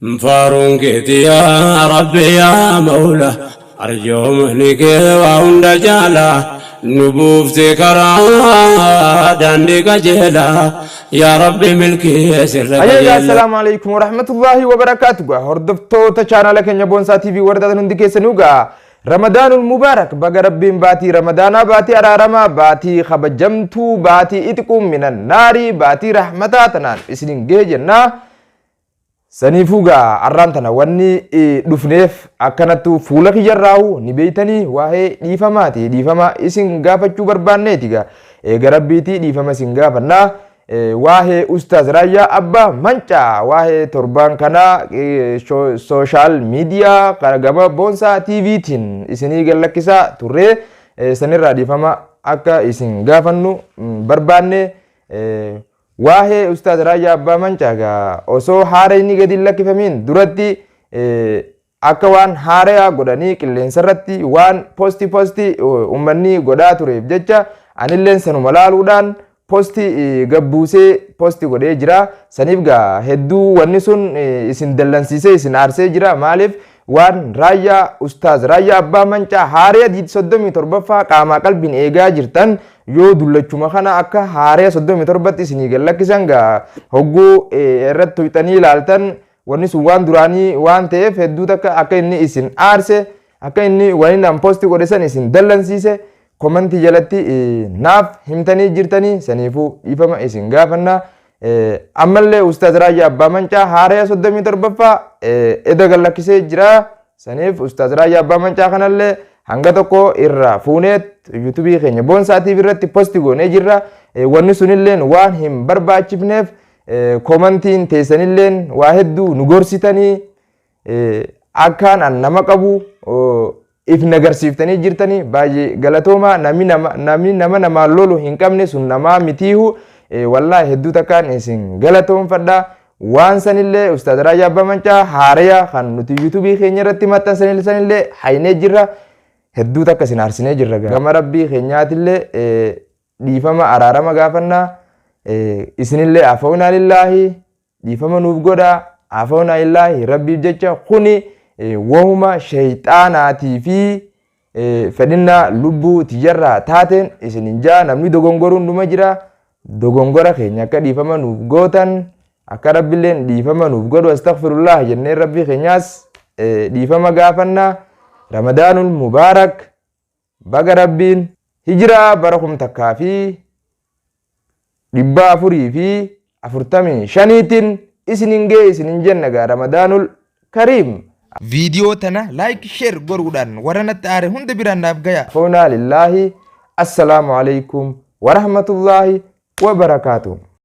فارون كيتي يا ربي يا مولا أرجو منك وعند جالا نبوفتي كرا دانك جيلا يا ربي ملكي سرك جيلا. السلام عليكم ورحمة الله وبركاته. هردفتو تشانا لك نبونسا تي في وردة نندكي سنوغا رمضان المبارك بقى ربي باتي رمضان باتي أرارما باتي خبجمتو باتي إتكم من النار باتي رحمتاتنا إسنين جيجنا سنيفوغا أرانتنا واني دفنيف أكنتو فولك جراو نبيتني واهي ديفاماتي ديفاما إسن غافتشو بربانيتيغا غربيتي ديفاما سنغافنا واهي أستاذ رايا أبا منچا واهي تربان كنا سوشال ميديا كارغاما بونسا تي في تين إسني غلقسا توري سنرا ديفاما أكا إسن غافنو برباني واهي أستاذ رايا أبا منچا osoo haara inni gadi lakkifamin duratti akka waan haara godhanii qilleensarratti waan posti ummanni godhaa tureef jecha anilleen sanuma laaluudhaan posti gabbuusee posti godhee jira. Saniif gaa hedduu wanni sun isin dallansiisee isin aarsee jira. Maaliif waan raayyaa ustaaz raayyaa abbaa mancaa haaree 37ffaa qaamaa qalbiin eegaa jirtan yoo dullachuma kana akka haaree 37tti isinii gallakkisan gaa hogguu irratti tuyxanii ilaaltan wanni sun waan duraanii waan ta'eef hedduu takka akka inni isin aarse akka inni wani nan posti godhesan isin dallansiise komantii jalatti naaf himtanii jirtanii saniifuu dhiifama isin gaafanna. Ammallee ustaaz raayyaa abbaa mancaa haaree 37ffaa eda gallakkisee jira. Saniif ustaaz raayyaa abbaa mancaa kanallee hanga tokko irra fuuneet yuutuubii keenya boonsaa TV irratti posti goonee jirra. Wanni sunilleen waan hin barbaachifneef komantiin teessanilleen waa hedduu nu gorsitanii akkaan an nama qabu if nagarsiiftanii jirtanii baay'ee galatooma. Namni nama lolu hin qabne sun namaa mitiihu wallahi hedduu takkaan isin galatoomfadha. waan sanillee ustaaz raayyaa abbaa mancaa haaraya kan nuti yuutuubii keenya irratti maxxansanillee haynee jirra. hedduu takka isin aarsinee jirra. Gama rabbii keenyaatillee dhiifama araarama gaafannaa. Isinillee afawnaa lillaahi dhiifama nuuf godha. Afawnaa lillaahi rabbiif jecha kuni wahuma shayxaanaatii fi fedhinnaa lubbuu tiyarraa taateen isin hinjaa namni dogongoruun dhuma jira. Dogongora keenya akka dhiifama nuuf gootan akka rabbiilleen dhiifama nuuf godhu astaghfirullah jennee rabbii keenyaas dhiifama gaafannaa. Ramadaanul mubaarak baga rabbiin hijiraa bara 1445tiin isinin gee isinin jenna gaa Ramadaanul Kariim. Viidiyoo tana like share godhuudhaan warra natti aare hunda biraan naaf gaya. Foonaa lillaahi. Assalaamu alaykum wa rahmatullaahi wa barakaatuh.